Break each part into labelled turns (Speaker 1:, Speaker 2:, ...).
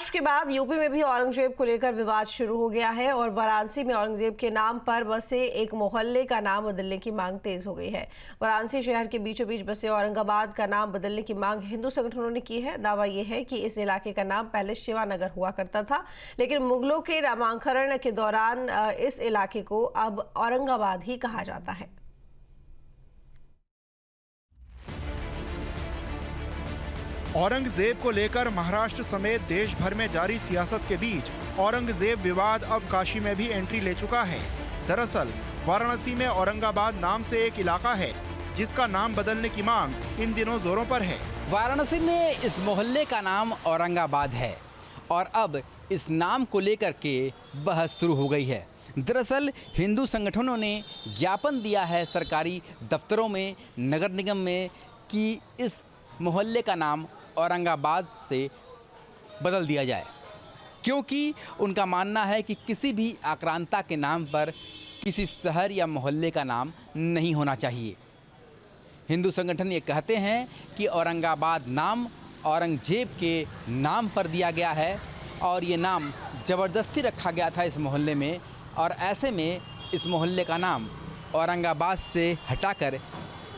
Speaker 1: महाराष्ट्र के बाद यूपी में भी औरंगजेब को लेकर विवाद शुरू हो गया है और वाराणसी में औरंगजेब के नाम पर बसे एक मोहल्ले का नाम बदलने की मांग तेज हो गई है। वाराणसी शहर के बीचों बीच बसे औरंगाबाद का नाम बदलने की मांग हिंदू संगठनों ने की है। दावा यह है कि इस इलाके का नाम पहले शिवानगर हुआ करता था, लेकिन मुगलों के नामांकन के दौरान इस इलाके को अब औरंगाबाद ही कहा जाता है।
Speaker 2: औरंगजेब को लेकर महाराष्ट्र समेत देश भर में जारी सियासत के बीच औरंगजेब विवाद अब काशी में भी एंट्री ले चुका है। दरअसल वाराणसी में औरंगाबाद नाम से एक इलाका है जिसका नाम बदलने की मांग इन दिनों जोरों पर है।
Speaker 3: वाराणसी में इस मोहल्ले का नाम औरंगाबाद है और अब इस नाम को लेकर के बहस शुरू हो गई है। दरअसल हिंदू संगठनों ने ज्ञापन दिया है सरकारी दफ्तरों में, नगर निगम में कि इस मोहल्ले का नाम औरंगाबाद से बदल दिया जाए, क्योंकि उनका मानना है कि किसी भी आक्रांता के नाम पर किसी शहर या मोहल्ले का नाम नहीं होना चाहिए। हिंदू संगठन ये कहते हैं कि औरंगाबाद नाम औरंगजेब के नाम पर दिया गया है और ये नाम ज़बरदस्ती रखा गया था इस मोहल्ले में, और ऐसे में इस मोहल्ले का नाम औरंगाबाद से हटाकर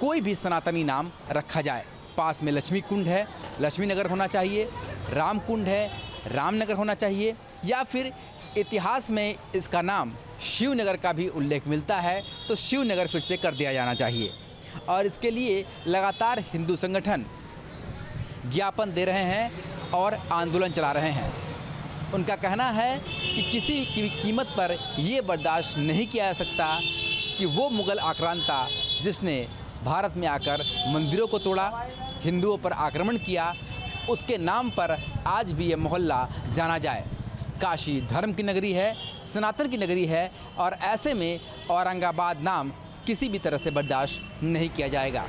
Speaker 3: कोई भी सनातनी नाम रखा जाए। पास में लक्ष्मी कुंड है, लक्ष्मी नगर होना चाहिए, राम कुंड है, रामनगर होना चाहिए, या फिर इतिहास में इसका नाम शिवनगर का भी उल्लेख मिलता है तो शिवनगर फिर से कर दिया जाना चाहिए। और इसके लिए लगातार हिंदू संगठन ज्ञापन दे रहे हैं और आंदोलन चला रहे हैं। उनका कहना है कि किसी भी कीमत पर ये बर्दाश्त नहीं किया जा सकता कि वो मुग़ल आक्रांता जिसने भारत में आकर मंदिरों को तोड़ा, हिंदुओं पर आक्रमण किया, उसके नाम पर आज भी ये मोहल्ला जाना जाए। काशी धर्म की नगरी है, सनातन की नगरी है, और ऐसे में औरंगाबाद नाम किसी भी तरह से बर्दाश्त नहीं किया जाएगा।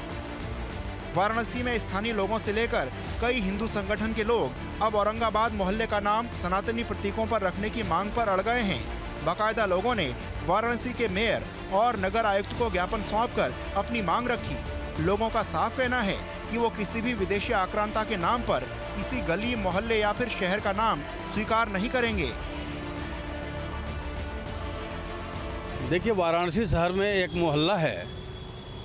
Speaker 2: वाराणसी में स्थानीय लोगों से लेकर कई हिंदू संगठन के लोग अब औरंगाबाद मोहल्ले का नाम सनातनी प्रतीकों पर रखने की मांग पर अड़ गए हैं। बाकायदा लोगों ने वाराणसी के मेयर और नगर आयुक्त को ज्ञापन सौंपकर अपनी मांग रखी। लोगों का साफ कहना है कि वो किसी भी विदेशी आक्रांता के नाम पर किसी गली, मोहल्ले या फिर शहर का नाम स्वीकार नहीं करेंगे।
Speaker 4: देखिए, वाराणसी शहर में एक मोहल्ला है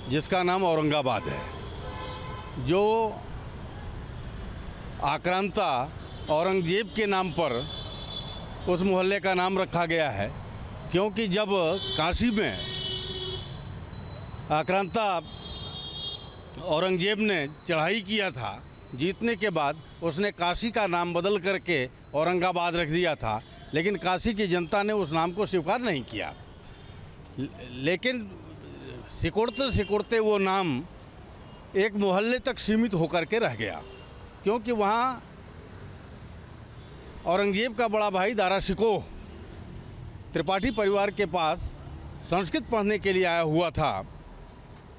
Speaker 4: जिसका नाम औरंगाबाद है। जो आक्रांता औरंगजेब के नाम पर उस मोहल्ले का नाम रखा गया है, क्योंकि जब काशी में आक्रांता औरंगजेब ने चढ़ाई किया था, जीतने के बाद उसने काशी का नाम बदल करके औरंगाबाद रख दिया था, लेकिन काशी की जनता ने उस नाम को स्वीकार नहीं किया। लेकिन सिकुड़ते सिकुड़ते वो नाम एक मोहल्ले तक सीमित होकर के रह गया, क्योंकि वहाँ औरंगजेब का बड़ा भाई दारा शिकोह त्रिपाठी परिवार के पास संस्कृत पढ़ने के लिए आया हुआ था,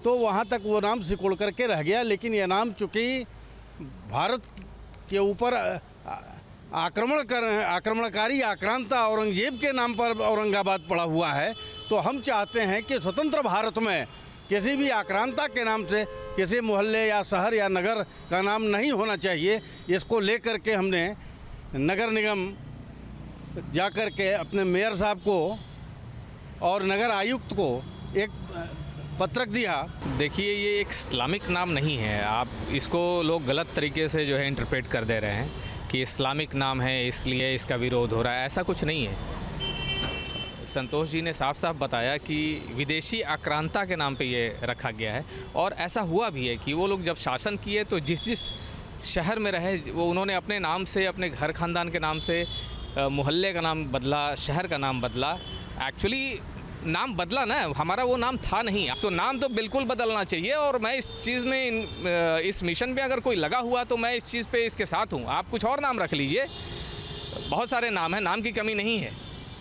Speaker 4: तो वहाँ तक वो नाम सिकुड़ करके रह गया। लेकिन यह नाम चूँकि भारत के ऊपर आक्रमणकारी आक्रांता औरंगजेब के नाम पर औरंगाबाद पड़ा हुआ है, तो हम चाहते हैं कि स्वतंत्र भारत में किसी भी आक्रांता के नाम से किसी मोहल्ले या शहर या नगर का नाम नहीं होना चाहिए। इसको लेकर के हमने नगर निगम जाकर के अपने मेयर साहब को और नगर आयुक्त को एक पत्रक दिया।
Speaker 5: देखिए, ये एक इस्लामिक नाम नहीं है। आप इसको लोग गलत तरीके से जो है इंटरप्रेट कर दे रहे हैं कि इस्लामिक नाम है इसलिए इसका विरोध हो रहा है। ऐसा कुछ नहीं है। संतोष जी ने साफ साफ बताया कि विदेशी आक्रांता के नाम पे ये रखा गया है, और ऐसा हुआ भी है कि वो लोग जब शासन किए तो जिस जिस शहर में रहे वो उन्होंने अपने नाम से, अपने घर खानदान के नाम से मोहल्ले का नाम बदला, शहर का नाम बदला। एक्चुअली नाम बदला ना, हमारा वो नाम था नहीं, तो नाम तो बिल्कुल बदलना चाहिए। और मैं इस चीज़ में, इस मिशन पे अगर कोई लगा हुआ तो मैं इस चीज़ पे इसके साथ हूँ। आप कुछ और नाम रख लीजिए, बहुत सारे नाम हैं, नाम की कमी नहीं है,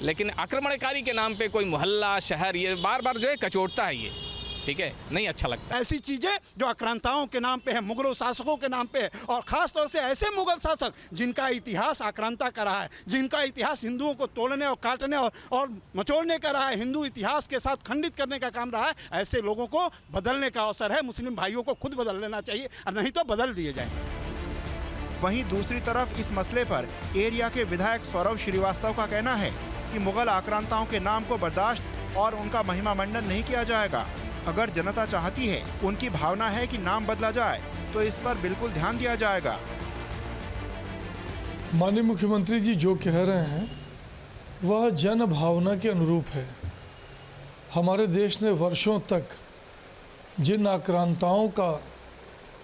Speaker 5: लेकिन आक्रमणकारी के नाम पे कोई मोहल्ला, शहर, ये बार बार जो है कचोटता है, ये ठीक है, नहीं अच्छा लगता।
Speaker 6: ऐसी चीज़ें जो आक्रांताओं के नाम पे है, मुगलों शासकों के नाम पे है, और ख़ास तौर से ऐसे मुगल शासक जिनका इतिहास आक्रांता का रहा है, जिनका इतिहास हिंदुओं को तोड़ने और काटने और मचोड़ने का रहा है, हिंदू इतिहास के साथ खंडित करने का काम रहा है, ऐसे लोगों को बदलने का अवसर है। मुस्लिम भाइयों को खुद बदल लेना चाहिए, और नहीं तो बदल दिए जाएंगे।
Speaker 2: वहीं दूसरी तरफ इस मसले पर एरिया के विधायक सौरभ श्रीवास्तव का कहना है कि मुगल आक्रांताओं के नाम को बर्दाश्त और उनका महिमा मंडन नहीं किया जाएगा। अगर जनता चाहती है, उनकी भावना है कि नाम बदला जाए, तो इस पर बिल्कुल ध्यान दिया जाएगा।
Speaker 7: माननीय मुख्यमंत्री जी जो कह रहे हैं वह जन भावना के अनुरूप है। हमारे देश ने वर्षों तक जिन आक्रांताओं का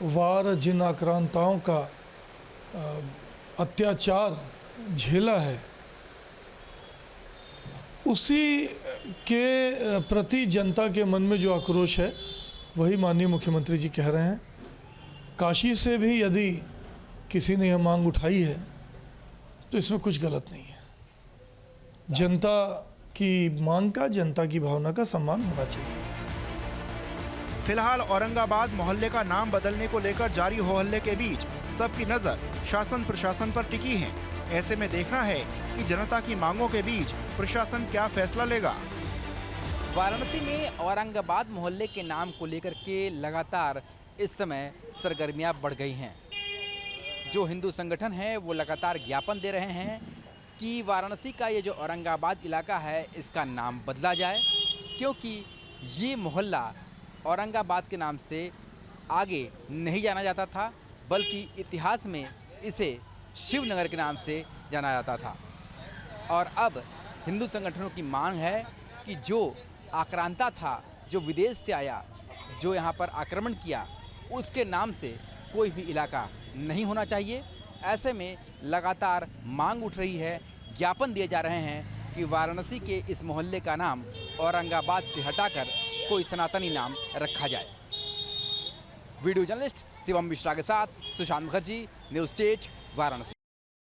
Speaker 7: वार, जिन आक्रांताओं का अत्याचार झेला है, उसी के प्रति जनता के मन में जो आक्रोश है वही माननीय मुख्यमंत्री जी कह रहे हैं। काशी से भी यदि किसी ने यह मांग उठाई है तो इसमें कुछ गलत नहीं है। जनता की मांग का, जनता की भावना का सम्मान होना चाहिए।
Speaker 2: फिलहाल औरंगाबाद मोहल्ले का नाम बदलने को लेकर जारी हो हल्ले के बीच सबकी नजर शासन प्रशासन पर टिकी है। ऐसे में देखना है कि जनता की मांगों के बीच प्रशासन क्या फैसला लेगा।
Speaker 3: वाराणसी में औरंगाबाद मोहल्ले के नाम को लेकर के लगातार इस समय सरगर्मियां बढ़ गई हैं। जो हिंदू संगठन है वो लगातार ज्ञापन दे रहे हैं कि वाराणसी का ये जो औरंगाबाद इलाका है इसका नाम बदला जाए, क्योंकि ये मोहल्ला औरंगाबाद के नाम से आगे नहीं जाना जाता था, बल्कि इतिहास में इसे शिवनगर के नाम से जाना जाता था। और अब हिंदू संगठनों की मांग है कि जो आक्रांता था, जो विदेश से आया, जो यहाँ पर आक्रमण किया, उसके नाम से कोई भी इलाका नहीं होना चाहिए। ऐसे में लगातार मांग उठ रही है, ज्ञापन दिए जा रहे हैं कि वाराणसी के इस मोहल्ले का नाम औरंगाबाद से हटाकर कोई सनातनी नाम रखा जाए। वीडियो जर्नलिस्ट शिवम मिश्रा के साथ सुशांत मुखर्जी, न्यूज़ स्टेट, वाराणसी।